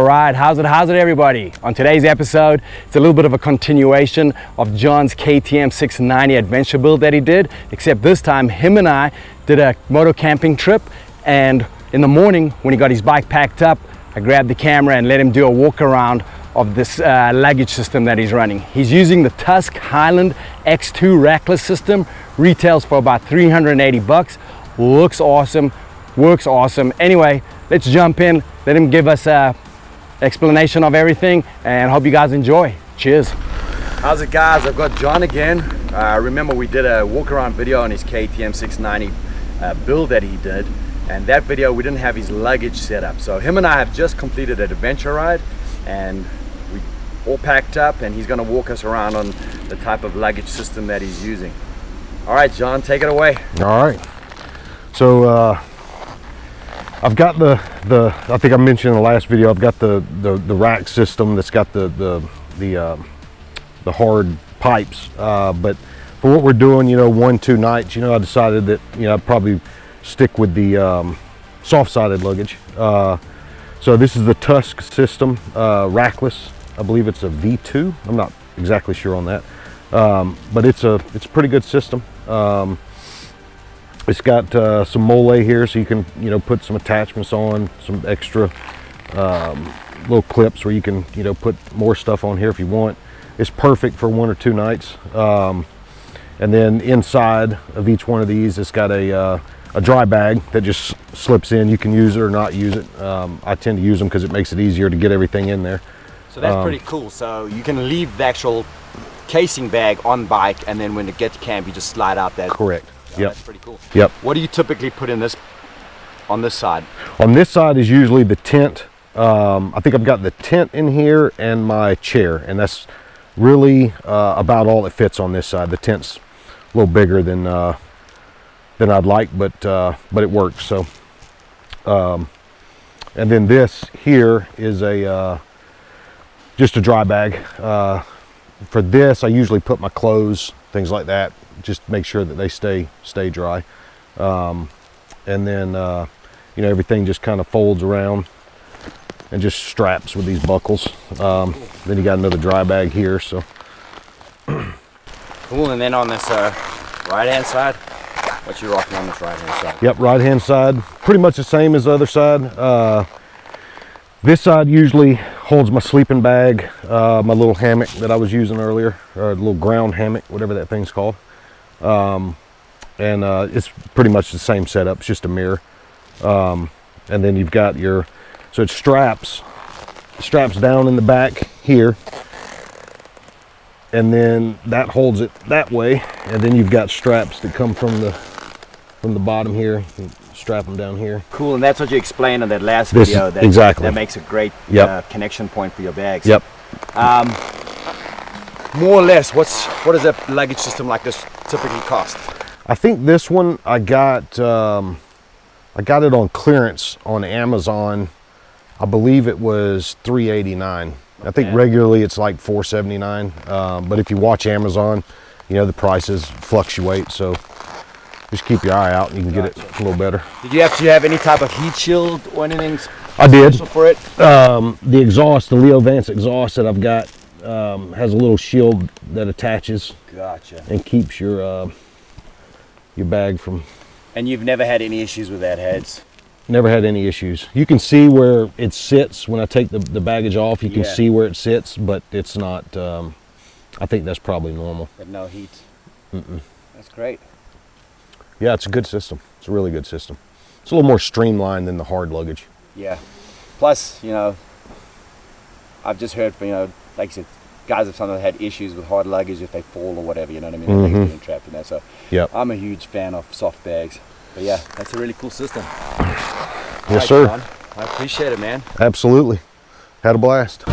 right, how's it everybody? On today's episode, it's a little bit of a continuation of John's KTM690 adventure build that he did, except this time him and I did a moto camping trip, and in the morning when he got his bike packed up, I grabbed the camera and let him do a walk around of this luggage system that he's running. He's using the Tusk Highland X2 Rack system, retails for about 380 bucks, looks awesome, works awesome. Anyway, let's jump in, let him give us a explanation of everything, and hope you guys enjoy. Cheers. How's it, guys? I've got John again. Remember we did a walk around video on his KTM690 build that he did, and that video we didn't have his luggage set up. So him and I have just completed an adventure ride, and we all packed up, and he's going to walk us around on the type of luggage system that he's using. All right, John, take it away. All right. So I've got I think I mentioned in the last video, I've got the rack system that's got the hard pipes, but for what we're doing, 1-2 nights, I decided that I'd probably stick with the soft-sided luggage. So this is the Tusk system, rackless. I believe it's a V2. I'm not exactly sure on that, but it's a pretty good system. It's got some mole here, so you can put some attachments on, some extra little clips where you can put more stuff on here if you want. It's perfect for 1 or 2 nights. And then inside of each one of these, it's got a dry bag that just slips in. You can use it or not use it. I tend to use them because it makes it easier to get everything in there. So that's pretty cool. So you can leave the actual casing bag on bike, and then when you get to camp, you just slide out that. Correct. Oh, yep. That's pretty cool. Yep. What do you typically put in this on this side? On this side is usually the tent. I think I've got the tent in here and my chair, and that's really about all that fits on this side. The tent's a little bigger than I'd like, but it works. So, and then this here is just a dry bag. For this, I usually put my clothes, things like that, just make sure that they stay dry. And then everything just kind of folds around and just straps with these buckles. Then you got another dry bag here. So cool. And then on this right hand side, what you rocking on this right hand side? Yep, right hand side pretty much the same as the other side. This side usually holds my sleeping bag, my little hammock that I was using earlier, or a little ground hammock, whatever that thing's called. And it's pretty much the same setup, it's just a mirror. And then you've got so it straps down in the back here, and then that holds it that way, and then you've got straps that come from the bottom here. Strap them down here. Down and that's what you explained on that last video. Exactly. That makes a great connection point for your bags. Yep. More or less, what does a luggage system like this typically cost? I think this one I got it on clearance on Amazon. I believe it was $389. Okay. I think regularly it's like $479. But if you watch Amazon, the prices fluctuate, so just keep your eye out and you can get it a little better. Did you have to have any type of heat shield or anything I did. special for it? The exhaust, the Leo Vance exhaust that I've got, has a little shield that attaches. Gotcha. And keeps your bag from. And you've never had any issues with that heads? Never had any issues. You can see where it sits when I take the baggage off. You can see where it sits, but it's not. I think that's probably normal. But no heat. That's great. Yeah, it's a good system. It's a really good system. It's a little more streamlined than the hard luggage. Yeah. Plus, I've just heard from, like you said, guys have sometimes had issues with hard luggage if they fall or whatever, you know what I mean? They're getting trapped in that. So I'm a huge fan of soft bags. But yeah, that's a really cool system. Yes, sir. John, I appreciate it, man. Absolutely. Had a blast.